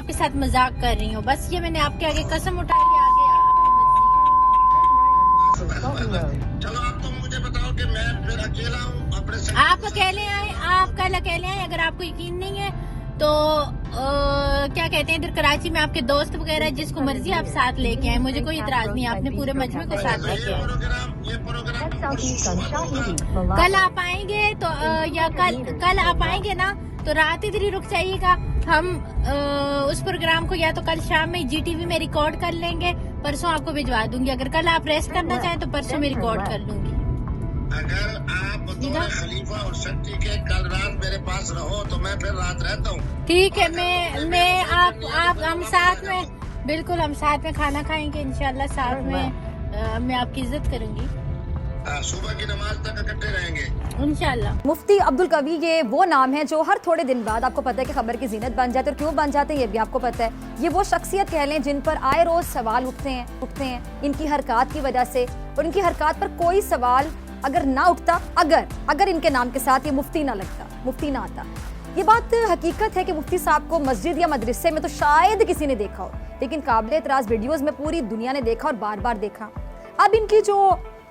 आपके साथ मजाक कर रही हूँ, बस ये मैंने आपके आगे कसम उठाई है, आगे आपकी मर्जी। चलो आप तो मुझे बताओ कि मैं फिर अकेला हूँ अपने आप अकेले आए, आप कल अकेले आए, अगर आपको यकीन नहीं है तो क्या कहते हैं, इधर कराची में आपके दोस्त वगैरह जिसको मर्जी आप साथ लेके आए, मुझे कोई इतराज नहीं है, आपने पूरे मजमे को साथ लेके आए। ये प्रोग्राम कल आप आएंगे तो या कल आप आएंगे ना तो रात इधर ही रुक जाइएगा। हम उस प्रोग्राम को या तो कल शाम में GTV में रिकॉर्ड कर लेंगे, परसों आपको भिजवा दूंगी। अगर कल आप रेस्ट करना चाहें तो परसों में रिकॉर्ड कर लूंगी। अगर आप बतौर खलीफा और शक्ति के कल रात मेरे पास रहो तो मैं फिर रात रहता हूँ। ठीक है, मैं आप हम साथ में, बिल्कुल हम साथ में खाना खाएंगे इंशाल्लाह, साथ में मैं आपकी इज्जत करूंगी। सुबह की नमाज तक इकट्ठे रहेंगे इंशाल्लाह। मुफ्ती अब्दुल कवी ये वो नाम है जो हर थोड़े दिन बाद आपको पता है कि खबर की जीनत बन जाते हैं, और क्यों बन जाते हैं ये भी आपको पता है। ये वो शख्सियत कह लें जिन पर आए रोज सवाल उठते हैं इनकी हरकत की वजह से, और इनकी हरकत पर कोई सवाल अगर ना उठता, अगर इनके नाम के साथ ये मुफ्ती ना लगता, मुफ्ती ना आता। ये बात हकीकत है कि मुफ्ती साहब को मस्जिद या मदरसे में तो शायद किसी ने देखा हो, लेकिन काबिल एतराज़ वीडियोस में पूरी दुनिया ने देखा और बार बार देखा। अब इनकी जो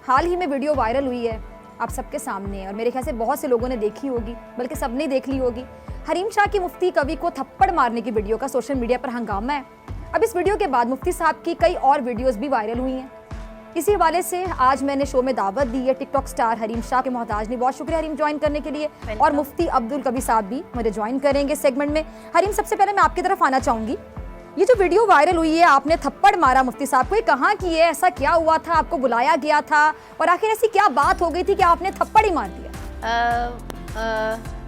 हाल ही में वीडियो वायरल हुई है आप सबके सामने है, और मेरे ख्याल से बहुत से लोगों ने देखी होगी, बल्कि सबने देख ली होगी। हरीम शाह की मुफ्ती कवि को थप्पड़ मारने की वीडियो का सोशल मीडिया पर हंगामा है। अब इस वीडियो के बाद मुफ्ती साहब की कई और वीडियोस भी वायरल हुई हैं। इसी हवाले से आज मैंने शो में दावत दी है टिकटॉक स्टार हरीम शाह के मोहताज ने। बहुत शुक्रिया हरीम ज्वाइन करने के लिए, और मुफ्ती अब्दुल कवी साहब भी मुझे ज्वाइन करेंगे सेगमेंट में। हरीम, सबसे पहले मैं आपकी तरफ आना चाहूंगी, ये जो वीडियो वायरल हुई है आपने थप्पड़ मारा मुफ्ती साहब को, ये कहाँ की है, ऐसा क्या हुआ था, आपको बुलाया गया था, और आखिर ऐसी क्या बात हो गई थी कि आपने थप्पड़ ही मार दिया?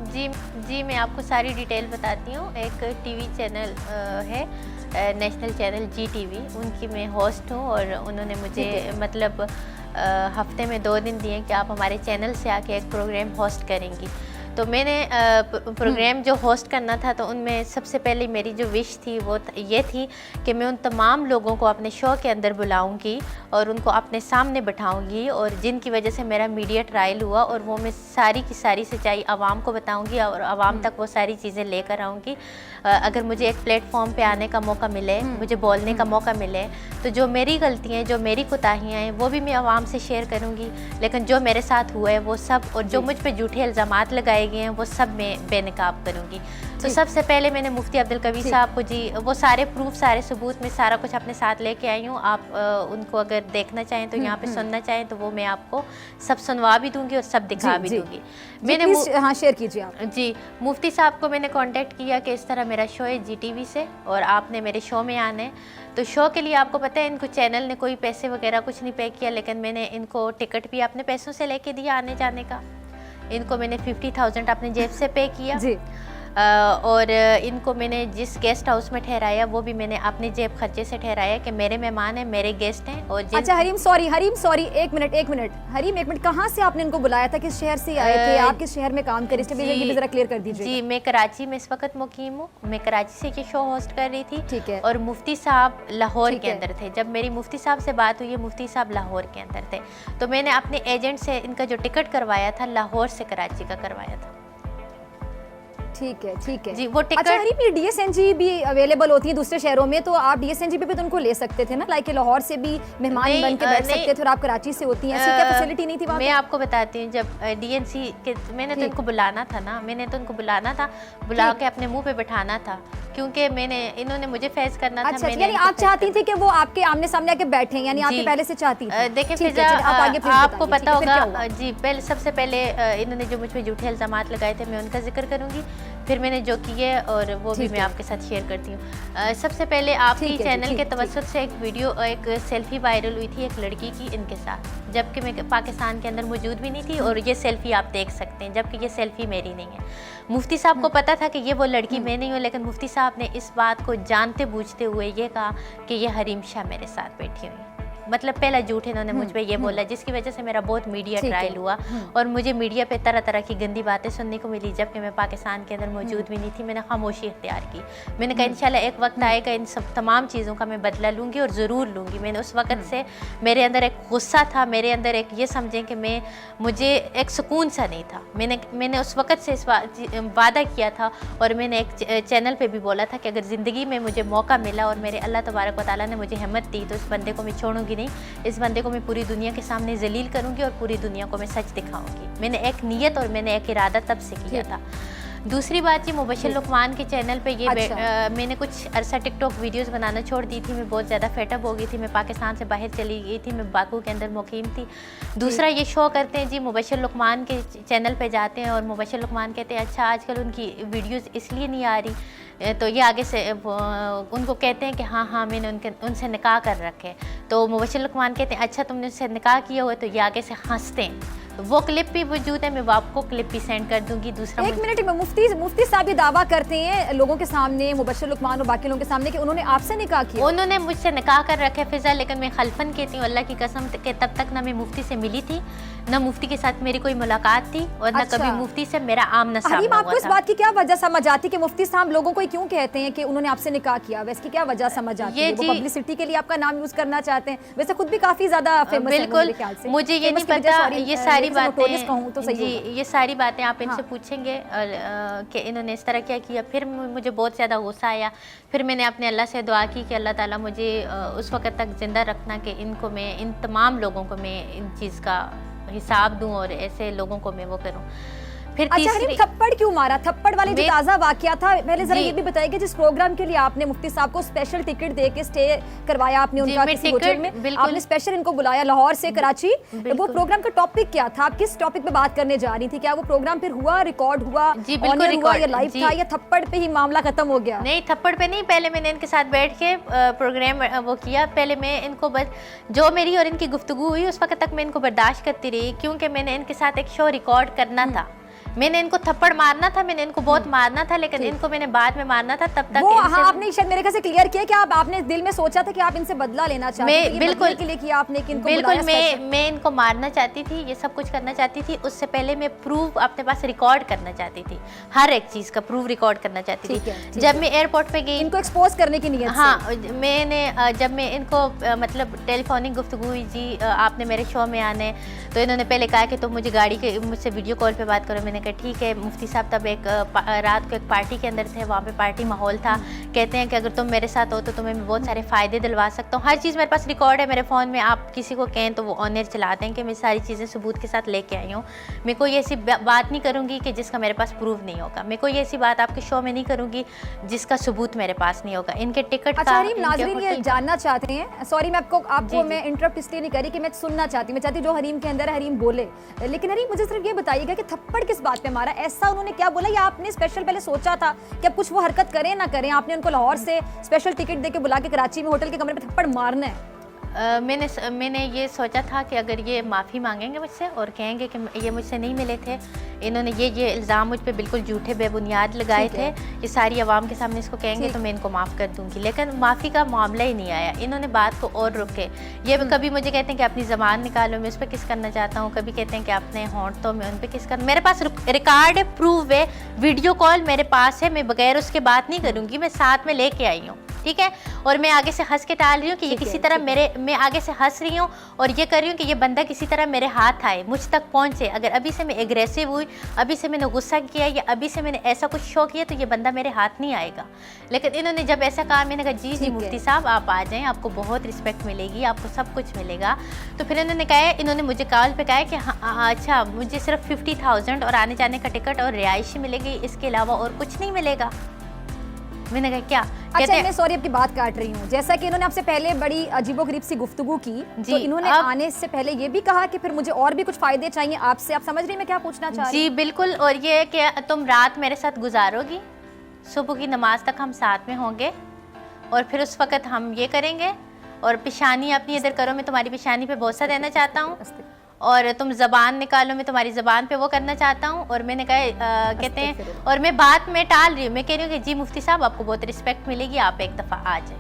जी मैं आपको सारी डिटेल बताती हूँ। एक टीवी चैनल है नेशनल चैनल GTV, उनकी मैं होस्ट हूँ, और उन्होंने मुझे मतलब हफ्ते में 2 दिन दिए कि आप हमारे चैनल से आके एक प्रोग्राम होस्ट करेंगी। तो मैंने प्रोग्राम जो होस्ट करना था तो उनमें सबसे पहले मेरी जो विश थी वो ये थी कि मैं उन तमाम लोगों को अपने शो के अंदर बुलाऊंगी और उनको अपने सामने बिठाऊंगी, और जिनकी वजह से मेरा मीडिया ट्रायल हुआ, और वो मैं सारी की सारी सच्चाई आवाम को बताऊंगी और आवाम तक वो सारी चीज़ें लेकर आऊँगी। अगर मुझे एक प्लेटफॉर्म पे आने का मौका मिले, मुझे बोलने का मौका मिले, तो जो मेरी गलतियाँ हैं, जो मेरी कोताहियाँ हैं, वो भी मैं आवाम से शेयर करूँगी। लेकिन जो मेरे साथ हुआ है वो सब, और जो मुझ पे झूठे इल्ज़ामात लगाए गए हैं वो सब मैं बेनकाब करूँगी। तो सबसे पहले मैंने मुफ्ती अब्दुल कवी साहब को वो सारे प्रूफ, सारे सबूत में सारा कुछ अपने साथ लेके आई हूँ। आप उनको अगर देखना चाहें तो यहाँ पे सुनना चाहें तो वो मैं आपको सब सुनवा भी दूंगी और सब दिखा भी दूंगी। मैंने हाँ शेयर कीजिए आप। जी, मुफ्ती साहब को मैंने कांटेक्ट किया कि इस तरह मेरा शो है GTV से और आपने मेरे शो में आना है। तो शो के लिए आपको पता है इनको चैनल ने कोई पैसे वगैरह कुछ नहीं पे किया, लेकिन मैंने इनको टिकट भी अपने पैसों से लेके दिया आने जाने का। इनको मैंने 50,000 अपने जेब से पे किया जी। और इनको मैंने जिस गेस्ट हाउस में ठहराया वो भी मैंने अपने जेब खर्चे से ठहराया कि मेरे मेहमान हैं, मेरे गेस्ट हैं। और अच्छा हरीम सॉरी एक मिनट हरीम, एक मिनट, कहाँ से आपने इनको बुलाया था, किस शहर से आए थे आप, किस शहर में काम कर रहे थे, जरा क्लियर कर दीजिए। जी, मैं कराची में इस वक्त मुकीम हूँ, मैं कराची से ये शो होस्ट कर रही थी। ठीक है। और मुफ्ती साहब लाहौर के अंदर थे। जब मेरी मुफ्ती साहब से बात हुई, मुफ्ती साहब लाहौर के अंदर थे, तो मैंने अपने एजेंट से इनका जो टिकट करवाया था लाहौर से कराची का करवाया था। ठीक है जी, वो टिकट। अच्छा हरीम, ये DSNG भी अवेलेबल होती है दूसरे शहरों में, तो आप DSNG पे भी तो उनको ले सकते थे ना, लाइक लाहौर से भी मेहमान बन के बैठ सकते थे, और आप कराची से होती हैं, ऐसी क्या फैसिलिटी नहीं थी वहाँ? मैं आपको बताती हूँ, जब DNC के मैंने तो इनको बुलाना था ना, बुला के अपने मुँह पे बैठाना था, क्योंकि इन्होंने मुझे फेस करना था। अच्छा, यानी आप चाहती थी कि वो आपके आमने सामने आके बैठे, यानी आप पहले से चाहती थी? देखिए आपको पता होगा जी, सबसे पहले इन्होंने जो मुझ पे झूठे इल्जामात लगाए थे मैं उनका जिक्र करूंगी, फिर मैंने जो किए और वो भी मैं आपके साथ शेयर करती हूँ। सबसे पहले आपकी चैनल के तवज्जुह से एक सेल्फी वायरल हुई थी एक लड़की की इनके साथ, जबकि मैं पाकिस्तान के अंदर मौजूद भी नहीं थी, और ये सेल्फी आप देख सकते हैं, जबकि ये सेल्फी मेरी नहीं है। मुफ्ती साहब को पता था कि ये वो लड़की मैं नहीं हूँ, लेकिन मुफ्ती साहब ने इस बात को जानते बूझते हुए ये कहा कि ये हरीम शाह मेरे साथ बैठी हुई है। मतलब पहला झूठ इन्होंने मुझ पे ये बोला, जिसकी वजह से मेरा बहुत मीडिया ट्रायल हुआ और मुझे मीडिया पे तरह तरह की गंदी बातें सुनने को मिली, जबकि मैं पाकिस्तान के अंदर मौजूद भी नहीं थी। मैंने खामोशी इख्तियार की। मैंने कहा इंशाल्लाह एक वक्त आएगा, इन सब तमाम चीज़ों का मैं बदला लूँगी और ज़रूर लूँगी। मैंने उस वक्त से मेरे अंदर एक गुस्सा था, मेरे अंदर एक ये समझें कि मुझे एक सुकून सा नहीं था। मैंने उस वक्त से इस वादा किया था और मैंने एक चैनल पे भी बोला था कि अगर ज़िंदगी में मुझे मौका मिला और मेरे अल्लाह तबारक व तआला ने मुझे हिम्मत दी तो इस बंदे को मैं छोड़ूंगी नहीं, इस बंदे को मैं पूरी दुनिया के सामने जलील करूंगी और पूरी दुनिया को मैं सच दिखाऊंगी। मैंने एक नियत और मैंने एक इरादा तब से किया था। दूसरी बात ये मुबश्शिर लुकमान के चैनल पे ये मैंने कुछ अरसा टिकटॉक वीडियोस बनाना छोड़ दी थी। मैं बहुत ज़्यादा फेटअप हो गई थी, मैं पाकिस्तान से बाहर चली गई थी, मैं बाकू के अंदर मुकीम थी। दूसरा ये शो करते हैं जी, मुबश्शिर लुकमान के चैनल पे जाते हैं और मुबश्शिर लुकमान कहते हैं अच्छा आजकल उनकी वीडियोस इसलिए नहीं आ रही, तो ये आगे से उनको कहते हैं कि हाँ मैंने उनसे निकाह कर रखे। तो मुबश्शिर लुकमान कहते हैं अच्छा तुमने उनसे निकाह किया हुआ, तो ये आगे से हंसते हैं। वो क्लिप भी वजूद है, मैं आपको क्लिप भी सेंड कर दूंगी। दूसरा एक मिनट में मुफ्ती साहब ये दावा करते हैं लोगों के सामने, मुबश्शिर लुकमान और बाकी लोगों के सामने, कि उन्होंने आपसे निकाह किया। उन्होंने मुझसे निकाह कर रखे फिजा, लेकिन मैं खलफन कहती हूँ अल्लाह की कसम के तब तक ना मैं मुफ्ती से मिली थी, ना मुफ्ती के साथ मेरी कोई मुलाकात थी और ना कभी मुफ्ती से मेरा आमना सामना हुआ था। आपको इस बात की क्या वजह समझ आती कि मुफ्ती साहब लोगों को क्यों कहते हैं कि उन्होंने आपसे निकाह किया? वैसे की क्या वजह समझ आती है? वो पब्लिसिटी के लिए आपका नाम यूज करना चाहते हैं, वैसे खुद भी काफी ज्यादा फेमस है मेरे ख्याल से। मुझे ये नहीं पता, ये सारी बातें तो सही जी, ये सारी बातें आप इनसे पूछेंगे कि इन्होंने इस तरह क्या किया। फिर मुझे बहुत ज़्यादा गुस्सा आया। फिर मैंने अपने अल्लाह से दुआ की कि अल्लाह ताला मुझे उस वक़्त तक ज़िंदा रखना कि इनको मैं, इन तमाम लोगों को मैं इन चीज़ का हिसाब दूँ और ऐसे लोगों को मैं वो करूँ। फिर अच्छा हरीम, थप्पड़ क्यों मारा? थप्पड़ वाले जो ताज़ा वाकया था, पहले जरा ये भी बताइए कि जिस प्रोग्राम के लिए आपने मुफ्ती साहब को स्पेशल टिकट दे के स्टे करवाया आपने उनका किसी होटल में, आपने स्पेशल इनको बुलाया लाहौर से कराची, वो प्रोग्राम का टॉपिक क्या था? आप किस टॉपिक पे बात करने जा रही थी? क्या वो प्रोग्राम फिर हुआ, रिकॉर्ड हुआ, ऑनर हुआ या लाइव था, या थप्पड़ पे ही मामला खत्म हो गया? नहीं, थप्पड़ पे नहीं। पहले मैंने इनके साथ बैठ के प्रोग्राम वो किया। पहले मैं इनको बस जो मेरी और इनकी गुफ्तगू हुई उस वक्त तक मैं इनको बर्दाश्त करती रही, क्योंकि मैंने इनके साथ एक शो रिकॉर्ड करना था। मैंने इनको थप्पड़ मारना था, मैंने इनको बहुत मारना था, लेकिन इनको मैंने बाद में मारना था। तब तक वो आपने शायद मेरे से क्लियर किया कि आपने दिल में सोचा था कि आप इनसे बदला लेना चाहती थी। बिल्कुल के लिए किया आपने कि इनको बिल्कुल मैं इनको मारना चाहती थी, ये सब कुछ करना चाहती थी। उससे पहले मैं प्रूफ अपने पास रिकॉर्ड करना चाहती थी, हर एक चीज़ का प्रूफ रिकॉर्ड करना चाहती थी। जब मैं एयरपोर्ट पे गई इनको एक्सपोज करने की नीयत से। हाँ, मैंने जब मैं इनको मतलब टेलीफोनिक गुफ्तगू हुई जी आपने मेरे शो में आने, तो इन्होंने पहले कहा कि तुम मुझे गाड़ी के मुझसे वीडियो कॉल पे बात करो। मैंने कहा ठीक है। मुफ्ती साहब तब एक रात को एक पार्टी के अंदर थे, वहाँ पे पार्टी माहौल था। कहते हैं कि अगर तुम मेरे साथ हो तो तुम्हें मैं बहुत सारे फ़ायदे दिलवा सकता हूँ। हर चीज़ मेरे पास रिकॉर्ड है मेरे फ़ोन में, आप किसी को कहें तो वो ऑनर चलाते हैं कि मैं सारी चीज़ें सबूत के साथ लेके आई हूँ। मैं कोई ऐसी बात नहीं करूँगी कि जिसका मेरे पास प्रूफ नहीं होगा। मैं कोई ऐसी बात आपके शो में नहीं करूँगी जिसका सबूत मेरे पास नहीं होगा। इनके टिकट अच्छा हरीम, नाज़रीन ये जानना चाहते हैं, सॉरी मैं आपको मैं इंटरप्ट इसलिए नहीं करी कि मैं सुनना चाहती हूँ, मैं चाहती जो हरीम के अंदर हरीम बोले। लेकिन हरीम मुझे सिर्फ ये बताइएगा कि थप्पड़ किस बात पे मारा? ऐसा उन्होंने क्या बोला, या आपने स्पेशल पहले सोचा था कि अब कुछ वो हरकत करें ना करें, आपने उनको लाहौर से स्पेशल टिकट देके बुला के कराची में होटल के कमरे पे थप्पड़ मारना है? मैंने ये सोचा था कि अगर ये माफ़ी मांगेंगे मुझसे और कहेंगे कि ये मुझसे नहीं मिले थे, इन्होंने ये इल्ज़ाम मुझ पे बिल्कुल झूठे बेबुनियाद लगाए थे, ये सारी आवाम के सामने इसको कहेंगे तो मैं इनको माफ़ कर दूंगी। लेकिन माफ़ी का मामला ही नहीं आया। इन्होंने बात को और रुके। ये कभी मुझे कहते हैं कि अपनी ज़बान निकालो, मैं उस पर किस करना चाहता हूँ। कभी कहते हैं कि अपने होंठ तो मैं उन पर किस कर। मेरे पास रिकॉर्ड है, प्रूफ है, वीडियो कॉल मेरे पास है। मैं बगैर उसके बात नहीं करूँगी, मैं साथ में लेके आई हूँ, ठीक है। और मैं आगे से हंस के टाल रही हूँ कि ये किसी तरह मैं आगे से हंस रही हूँ और ये कर रही हूँ कि ये बंदा किसी तरह मेरे हाथ आए, मुझ तक पहुँचे। अगर अभी से मैं एग्रेसिव हुई, अभी से मैंने गुस्सा किया या अभी से मैंने ऐसा कुछ शो किया तो ये बंदा मेरे हाथ नहीं आएगा। लेकिन इन्होंने जब ऐसा कहा, मैंने कहा जी जी मुफ्ती साहब आप आ जाएँ, आपको बहुत रिस्पेक्ट मिलेगी, आपको सब कुछ मिलेगा। तो फिर इन्होंने मुझे कॉल पे कहा कि हाँ अच्छा मुझे सिर्फ 50,000 और आने जाने का टिकट और रिहाइश मिलेगी, इसके अलावा और कुछ नहीं मिलेगा। मैंने कहा क्या? अच्छा मैं सॉरी आपकी बात काट रही हूँ। जैसा कि इन्होंने आपसे पहले बड़ी अजीबोगरीब सी गुफ्तगू की, तो इन्होंने आने से पहले ये भी कहा कि फिर मुझे और भी कुछ फायदे चाहिए आपसे। आप समझ रही मैं क्या पूछना चाह रही? जी बिल्कुल। और ये कि तुम रात मेरे साथ गुजारोगी, सुबह की नमाज तक हम साथ में होंगे और फिर उस वक्त हम ये करेंगे। और पेशानी अपनी इधर करो, मैं तुम्हारी पेशानी पे बोसा देना चाहता हूँ। और तुम ज़बान निकालो, मैं तुम्हारी ज़बान पे वो करना चाहता हूँ। और मैंने कहा कहते हैं, और मैं बात में टाल रही हूँ, मैं कह रही हूँ कि जी मुफ्ती साहब आपको बहुत रिस्पेक्ट मिलेगी, आप एक दफ़ा आ जाए।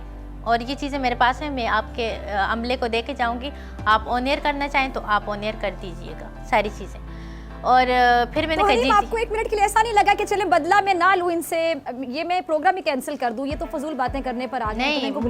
और ये चीज़ें मेरे पास हैं, मैं आपके अमले को दे के जाऊँगी। आप ऑन एयर करना चाहें तो आप ऑन एयर कर दीजिएगा सारी चीज़ें। और फिर मैंने तो कहा हरीम, जी आपको एक मिनट के लिए ऐसा नहीं लगा कि चले बदला मैं ना लूं इनसे, ये मैं प्रोग्राम ही कैंसिल कर दूं, ये तो फजूल बातें करने पर आ गए, नहीं, तो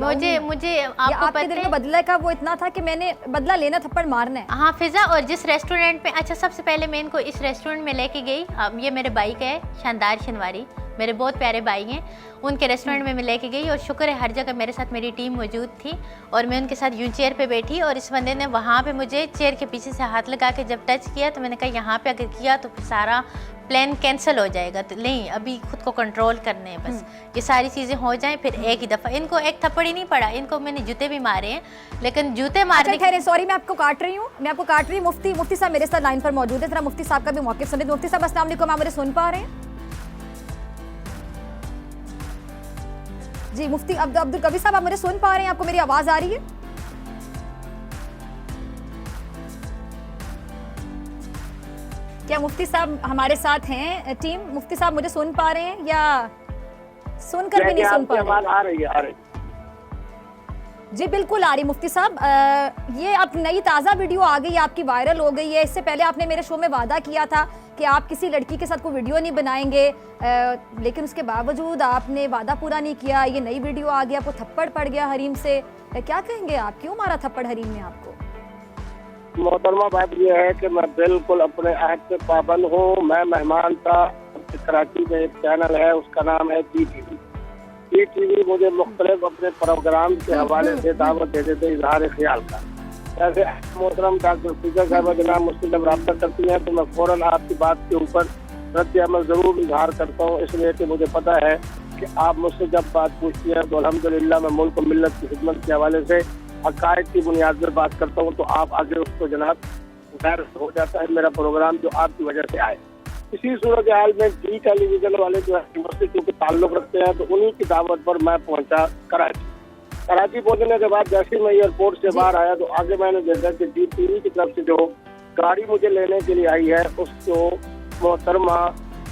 मुझे आपको आपके दिल में बदला का वो इतना था कि मैंने बदला लेना, थप्पड़ मारना है। हाँ फिजा, और जिस रेस्टोरेंट में, अच्छा सबसे पहले मैं इनको इस रेस्टोरेंट में लेके गई, ये मेरे भाई का है, शानदार शनवारी, मेरे बहुत प्यारे भाई हैं, उनके रेस्टोरेंट में मैं लेके गई और शुक्र है हर जगह मेरे साथ मेरी टीम मौजूद थी और मैं उनके साथ यूं चेयर पे बैठी और इस बंदे ने वहाँ पे मुझे चेयर के पीछे से हाथ लगा के जब टच किया तो मैंने कहा यहाँ पे अगर किया तो फिर सारा प्लान कैंसिल हो जाएगा, तो नहीं अभी खुद को कंट्रोल करने हैं बस, ये सारी चीज़ें हो जाएं फिर एक ही दफ़ा। इनको एक थप्पड़ ही नहीं पड़ा, इनको मैंने जूते भी मारे हैं, लेकिन जूते मारने खैर सॉरी, मैं आपको काट रही हूँ, मुफ्ती साहब मेरे साथ लाइन पर मौजूद है, जरा मुफ्ती साहब का भी मौक़िफ़ सुनिए। मुफ्ती साहब अस्सलाम वालेकुम, आप मुझे सुन पा रहे हैं? जी मुफ्ती अब्दुल कवी साहब, आप मुझे सुन पा रहे हैं? आपको मेरी आवाज आ रही है? क्या मुफ्ती साहब हमारे साथ हैं? टीम मुफ्ती साहब मुझे सुन पा रहे हैं या सुनकर भी नहीं सुन पा रहे? आ रही है। जी बिल्कुल आ रही मुफ्ती साहब। ये अब नई ताज़ा वीडियो आ गई, आपकी वायरल हो गई है। इससे पहले आपने मेरे शो में वादा किया था कि आप किसी लड़की के साथ कोई वीडियो नहीं बनाएंगे, लेकिन उसके बावजूद आपने वादा पूरा नहीं किया। ये नई वीडियो आ गई, आपको थप्पड़ पड़ गया हरीम से, क्या कहेंगे आप? क्यों मारा थप्पड़ हरीम ने आपको? मोहतरमा बात यह है कि मैं बिल्कुल अपने अहद पे पाबंद हूँ। मैं मेहमान था, कराची में एक चैनल है, उसका नाम है GTV। GTV मुझे मुख्तलिफ अपने प्रोग्राम के हवाले से दावत देते थे इजहार ख्याल का। जैसे मोहतरम डॉक्टर फिजा साहब जनाब मुझसे जब रब्ता करती हैं तो मैं फ़ौरन आपकी बात के ऊपर रद्द अमल ज़रूर इजहार करता हूँ, इसलिए कि मुझे पता है कि आप मुझसे जब बात पूछती हैं तो अल्हम्दुलिल्लाह मैं मुल्क और मिल्लत की खिदमत के हवाले से अकायद की बुनियाद पर बात करता हूँ, तो आप आगे उसको जनाब गैर हो जाता है मेरा प्रोग्राम जो आपकी वजह से आए। इसी सूरत हाल में जी टेलीविजन वाले जो है यूनिवर्सिटी के ताल्लुक रखते हैं, तो उन्हीं की दावत पर मैं पहुंचा कराची पहुंचने के बाद जैसे मैं एयरपोर्ट से बाहर आया तो आगे मैंने देखा कि GTV की तरफ से जो गाड़ी मुझे लेने के लिए आई है उसको मोहतरमा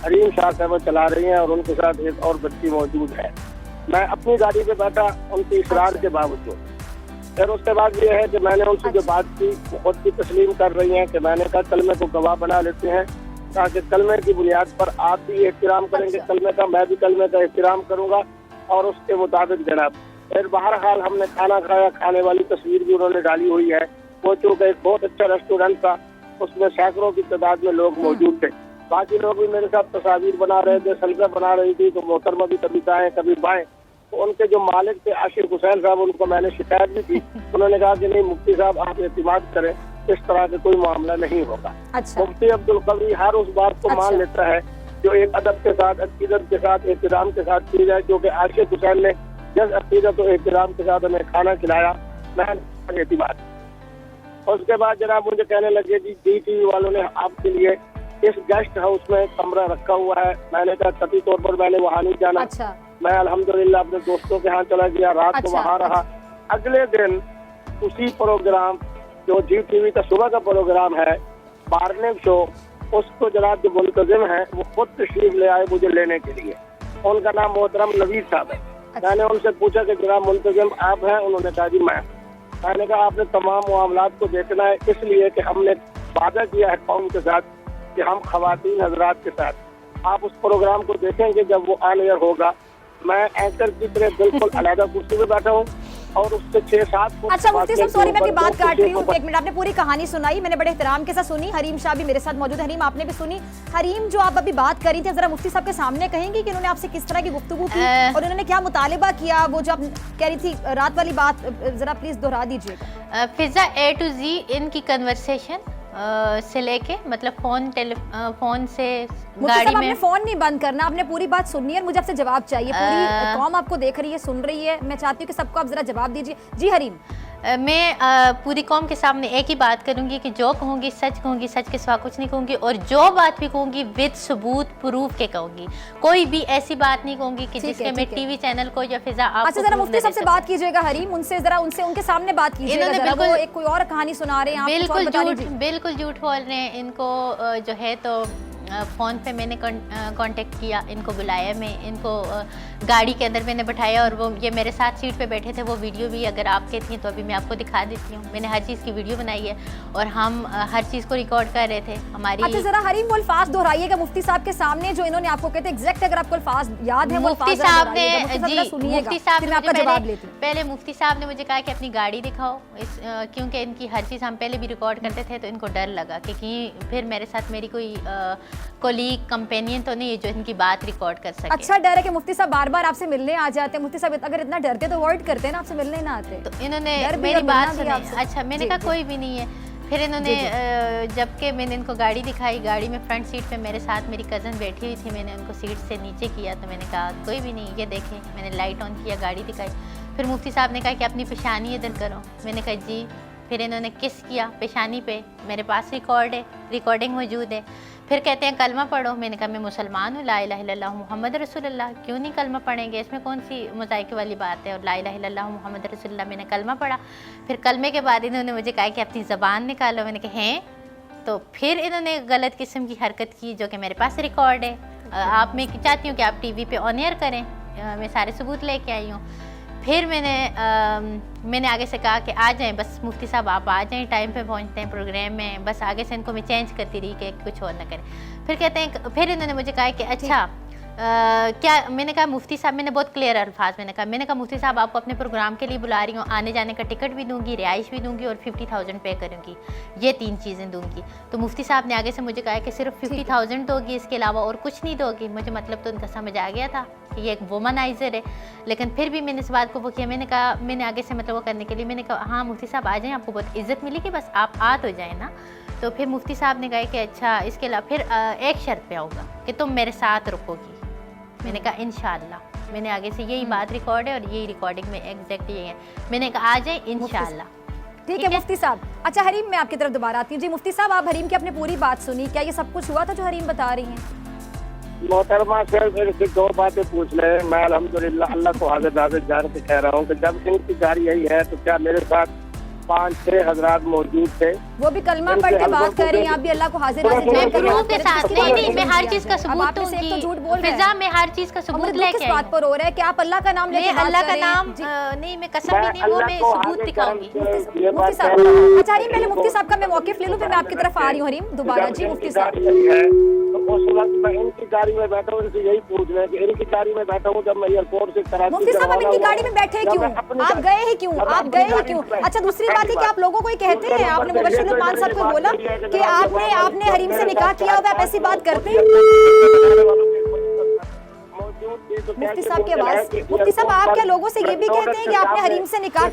हरीम शाह साहब चला रही हैं और उनके साथ एक और बच्ची मौजूद है। मैं अपनी गाड़ी पे बैठा उनकी इसरार के बावजूद। फिर उसके बाद ये है कि मैंने उनसे जो बात की खुद की तस्लीम कर रही हैं कि मैंने कहा कलमे को गवाह बना लेते हैं ताकि कलमे की बुनियाद पर आप भी एहतराम करेंगे कलमे का, मैं भी कलमे का एहतराम करूंगा और उसके मुताबिक जनाब। फिर बहरहाल हमने खाना खाया, खाने वाली तस्वीर भी उन्होंने डाली हुई है। वो चूँकि एक बहुत अच्छा रेस्टोरेंट था, उसमें सैकड़ों की तादाद में लोग मौजूद थे, बाकी लोग भी मेरे साथ तस्वीर बना रहे थे, सल्फे बना रही थी, तो मोहतरमा भी कभी दाएं कभी बाएं। तो उनके जो मालिक थे आशिक हुसैन साहब, उनको मैंने शिकायत भी की, उन्होंने कहा कि नहीं मुफ्ती साहब आप एतमाद करें, इस तरह का कोई मामला नहीं होगा। अच्छा। मुफ्ती अब्दुल कवी हर उस बात को मान लेता है जो एक अदब के साथ, अकीदत के साथ, एहतराम के साथ की जाए, जो कि आशिक हुसैन ने जिस अकीदत और एहतराम के साथ हमें खाना खिलाया, मैं एतमाद। और उसके बाद जनाब मुझे कहने लगे जी GTV वालों ने आपके लिए इस गेस्ट हाउस में कमरा रखा हुआ है। मैंने कहा कभी तौर पर मैंने वहाँ नहीं जाना। अच्छा। मैं अल्हम्दुलिल्लाह अपने दोस्तों के यहाँ चला गया, रात को वहाँ रहा। अगले दिन उसी प्रोग्राम जो GTV का सुबह का प्रोग्राम है मॉर्निंग शो, उसको जनाब जो मुंतजिम है वो खुद तशरीफ ले आए मुझे लेने के लिए। उनका नाम मोहतरम नवीद साहब है। मैंने उनसे पूछा कि जनाब मुंतजिम आप हैं? उन्होंने कहा जी मैंने कहा आपने तमाम मामलात को देखना है, इसलिए कि हमने वादा किया है कौम के साथ कि हम खवातीन हजरात के साथ आप उस प्रोग्राम को देखेंगे जब वो ऑन एयर होगा। मैं एंकर की तरह बिल्कुल अलग कुर्सी में बैठा हूँ और उससे 6-7 अच्छा मुफ्ती साहब सॉरी मैं आपकी बात काट रही हूँ, एक मिनट। आपने पूरी कहानी सुनाई, मैंने बड़े एहतराम के साथ सुनी। हरीम शाह भी मेरे साथ मौजूद है। हरीम आपने भी सुनी। हरीम जो आप अभी बात कर रही थी जरा मुफ्ती साहब के सामने कहेंगी कि उन्होंने आपसे किस तरह की गुफ्तगू की और उन्होंने क्या मुतालिबा किया? वो जो आप कह रही थी रात वाली बात जरा प्लीज दोहरा दीजिएगा। फिजा A to Z इनकी कन्वर्सेशन से लेके मतलब फोन से गाड़ी में। आपने फोन नहीं बंद करना, आपने पूरी बात सुननी है, मुझे आपसे जवाब चाहिए। पूरी कौम आपको देख रही है, सुन रही है, मैं चाहती हूँ कि सबको आप जरा जवाब दीजिए। जी हरीम। मैं पूरी कौम के सामने एक ही बात करूंगी कि जो कहूंगी सच कहूंगी, सच के सिवा कुछ नहीं कहूंगी, और जो बात भी कहूंगी विद सबूत प्रूफ के कहूंगी। कोई भी ऐसी बात नहीं कहूंगी कि जिसके मैं टीवी चैनल को या फिजा आपको। अच्छा जरा मुफ्ती साहब से बात कीजिएगा हरीम, उनसे जरा उनके सामने बात कीजिएगा। बिल्कुल वो एक कोई और कहानी सुना रहे हैं, बिल्कुल झूठ बोल रहे हैं। इनको जो है तो फ़ोन पे मैंने कांटेक्ट किया, इनको बुलाया, मैं इनको गाड़ी के अंदर मैंने बैठाया और वो ये मेरे साथ सीट पे बैठे थे। वो वीडियो भी अगर आपके थी तो अभी मैं आपको दिखा देती हूँ। मैंने हर चीज़ की वीडियो बनाई है और हम हर चीज़ को रिकॉर्ड कर रहे थे। हमारी अच्छा जरा हरीम वो अल्फाज दोहराइएगा मुफ्ती साहब के सामने जो इन्होंने आपको कहते एग्जैक्ट, अगर आपको अल्फाज याद है। मुफ्ती साहब ने मुफ्ती साहब ने आपका जवाब लेती हूँ। पहले मुफ्ती साहब ने मुझे कहा कि अपनी गाड़ी दिखाओ, क्योंकि इनकी हर चीज़ हम पहले भी रिकॉर्ड करते थे तो इनको डर लगा कि फिर मेरे साथ मेरी कोई कोलीग कंपेनियन तो नहीं है जो इनकी बात रिकॉर्ड कर सके। अच्छा डर है कि मुफ्ती साहब बार बार आपसे मिलने आ जाते हैं। मुफ्ती साहब अगर इतना डरते तो अवॉइड करते हैं ना, आपसे मिलने ना आते। तो इन्होंने मेरी बात सुनी। अच्छा मैंने कहा कोई भी नहीं है। फिर इन्होंने जबकि मैंने इनको गाड़ी दिखाई, गाड़ी में फ्रंट सीट पे मेरे साथ मेरी कज़न बैठी हुई थी, मैंने उनको सीट से नीचे किया तो मैंने कहा कोई भी नहीं, ये देखें। मैंने लाइट ऑन किया, गाड़ी दिखाई। फिर मुफ्ती साहब ने कहा कि अपनी पेशानी इधर करो। मैंने कहा जी। फिर इन्होंने किस किया पेशानी पे, मेरे पास रिकॉर्ड है, रिकॉर्डिंग मौजूद है। फिर कहते हैं कलमा पढ़ो। मैंने कहा मैं मुसलमान हूँ, ला इलाहा इल्लल्लाह मुहम्मद रसूलुल्लाह, क्यों नहीं कलमा पढ़ेंगे, इसमें कौन सी मज़ाइके वाली बात है। और ला इलाहा इल्लल्लाह मुहम्मद रसूलुल्लाह मैंने कलमा पढ़ा। फिर कलमे के बाद इन्होंने मुझे कहा कि अपनी ज़बान निकालो। मैंने कहा हैं। तो फिर इन्होंने गलत किस्म की हरकत की जो कि मेरे पास रिकॉर्ड है। आप मैं चाहती हूँ कि आप टीवी पे ऑन एयर करें, मैं सारे सबूत लेके आई हूँ। फिर मैंने आगे से कहा कि आ जाएं, बस मुफ्ती साहब आप आ जाएं, टाइम पे पहुंचते हैं प्रोग्राम में। बस आगे से इनको मैं चेंज करती रही कि कुछ और ना करें। फिर कहते हैं, फिर इन्होंने मुझे कहा कि अच्छा क्या, मैंने कहा मुफ्ती साहब, मैंने बहुत क्लियर अल्फाज मैंने कहा मुफ्ती साहब आपको अपने प्रोग्राम के लिए बुला रही हूँ, आने जाने का टिकट भी दूंगी, रिहाइश भी दूंगी और 50,000 पे करूँगी, ये 3 चीज़ें दूंगी। तो मुफ्ती साहब ने आगे से मुझे कहा कि सिर्फ 50,000 दोगी, इसके अलावा और कुछ नहीं दोगी। मुझे मतलब तो उनका समझ आ गया था कि ये एक वुमनाइजर है, लेकिन फिर भी मैंने इस बात को वो किया। मैंने कहा, मैंने आगे से मतलब वो करने के लिए मैंने कहा हाँ मुफ्ती साहब आ जाएँ, आपको बहुत इज्जत मिलेगी, बस आप आ तो जाए ना। तो फिर मुफ्ती साहब ने कहा कि अच्छा इसके अलावा फिर एक शर्त पे आऊँगा कि तुम मेरे साथ रुकोगी। मैंने कहा इंशाअल्लाह। मैंने आगे से यही बात रिकॉर्ड है और यही रिकॉर्डिंग में एग्जैक्ट यही है। मैंने कहा आ जाए इंशाअल्लाह। ठीक है मुफ्ती साहब। अच्छा हरीम, मैं आपकी तरफ दोबारा आती हूँ। जी मुफ्ती साहब, आप हरीम की अपने पूरी बात सुनी, क्या ये सब कुछ हुआ था जो हरीम बता रही हैं? मोहतरमा से मेरे से 2 बातें पूछ ले। मैं अल्हम्दुलिल्लाह अल्लाह को हाजिर नाज़िर जान के कह रहा हूँ कि जब इनकी गाड़ी यही है तो क्या मेरे साथ 5-6 हज़रात मौजूद थे। वो भी कलमा पढ़ के बात कर रही हैं, आप भी अल्लाह को हाजिर नाज़िर मैं प्रूफ के साथ नहीं, मैं हर चीज का सबूत दूंगी। तो झूठ बोल रहे फिजा हैं। मैं हर चीज का सबूत मुझे लेके किस बात पर हो रहा है कि आप अल्लाह का नाम लेके मैं बात अल्लाह कर का रहे हैं? नाम जी। नहीं, मैं कसम भी नहीं, वो मैं सबूत दिखाऊंगी। मुफ्ती साहब, अच्छा हरीम पहले मुफ्ती साहब का मैं मौक़िफ़ ले लूं, फिर मैं आपकी तरफ आ रही हूँ हरीम दोबारा। जी मुफ्ती साहब, तो उस वक्त मैं इनकी गाड़ी में बैठा हूँ, इनसे यही पूछ रहे हैं कि इनकी गाड़ी में बैठा हूँ जब मैं एयरपोर्ट से कराची। मुफ्ती साहब आप इनकी गाड़ी में बैठे क्यों? आप गए ही क्यों? आप गए ही क्यों? अच्छा दूसरी बात है कि आप लोगों को ही कहते हैं, आपने मुबश्शिर लुकमान साहब को बोला कि आपने हरीम से निकाह किया हुआ, आप ऐसी बात करते हैं? मुफ्ती साहब की आवाज़, मुफ्ती साहब आप क्या लोगों से ये भी कहते हैं कि आपने हरीम से निकाह